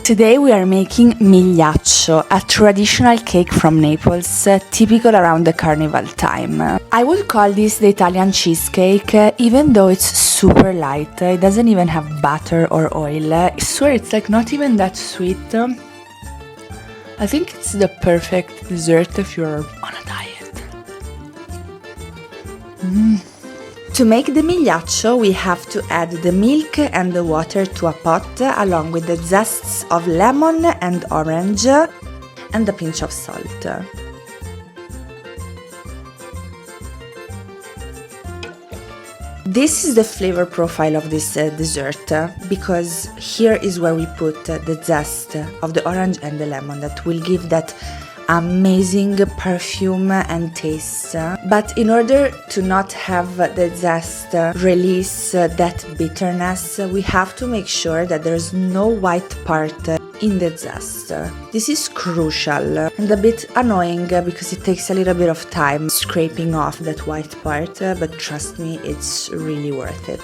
Today we are making Migliaccio, a traditional cake from Naples, typical around the Carnival time. I would call this the Italian cheesecake, even though it's super light. It doesn't even have butter or oil. I swear it's like not even that sweet. I think it's the perfect dessert if you're on a diet. To make the Migliaccio, we have to add the milk and the water to a pot, along with the zests of lemon and orange, and a pinch of salt. This is the flavor profile of this dessert, because here is where we put the zest of the orange and the lemon that will give that amazing perfume and taste. But in order to not have the zest release that bitterness, we have to make sure that there's no white part in the zest. This is crucial and a bit annoying because it takes a little bit of time scraping off that white part, but trust me, it's really worth it.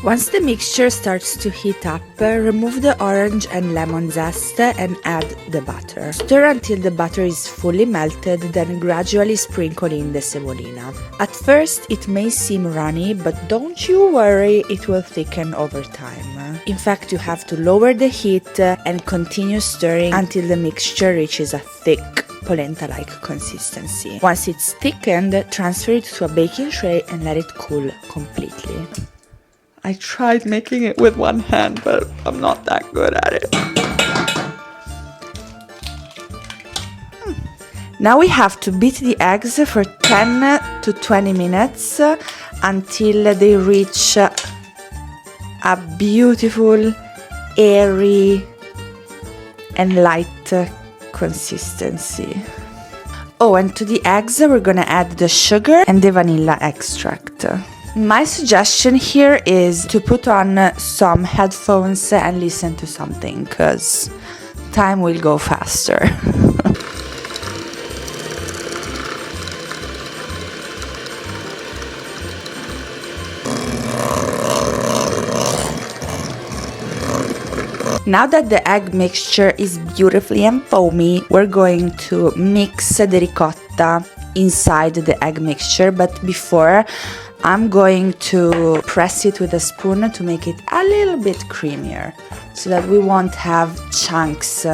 Once the mixture starts to heat up, remove the orange and lemon zest and add the butter. Stir until the butter is fully melted, then gradually sprinkle in the semolina. At first it may seem runny, but don't you worry, it will thicken over time. In fact, you have to lower the heat and continue stirring until the mixture reaches a thick polenta-like consistency. Once it's thickened, transfer it to a baking tray and let it cool completely. I tried making it with one hand, but I'm not that good at it. Now we have to beat the eggs for 10 to 20 minutes until they reach a beautiful, airy and light consistency. Oh, and to the eggs we're gonna add the sugar and the vanilla extract. My suggestion here is to put on some headphones and listen to something, because time will go faster. Now that the egg mixture is beautifully and foamy, we're going to mix the ricotta inside the egg mixture, but before I'm going to press it with a spoon to make it a little bit creamier, so that we won't have chunks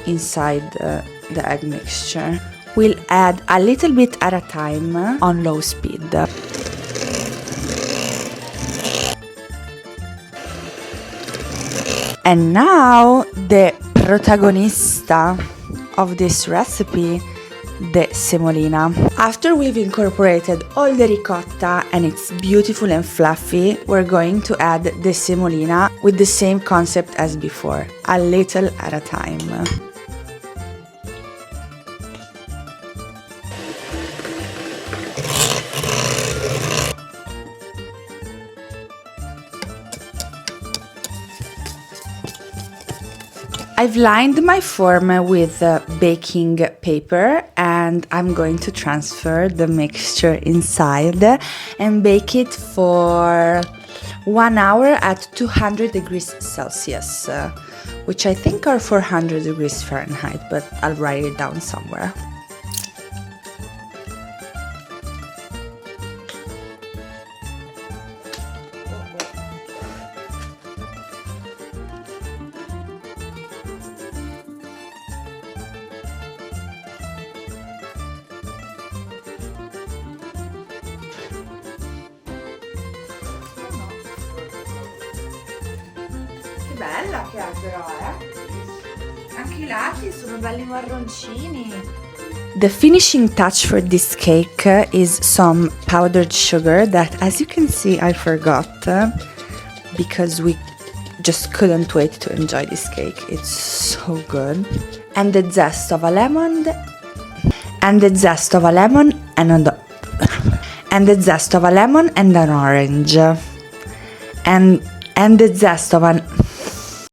inside the egg mixture. We'll add a little bit at a time on low speed. And now the protagonista of this recipe, the semolina. After we've incorporated all the ricotta and it's beautiful and fluffy, we're going to add the semolina with the same concept as before, a little at a time. I've lined my form with baking paper and I'm going to transfer the mixture inside and bake it for 1 hour at 200 degrees Celsius, which I think are 400 degrees Fahrenheit, but I'll write it down somewhere. Bella che è però, Anche i lati sono belli marroncini. The finishing touch for this cake is some powdered sugar that, as you can see, I forgot because we just couldn't wait to enjoy this cake. It's so good. And the zest of a lemon and the zest of a lemon and an orange. And the zest of an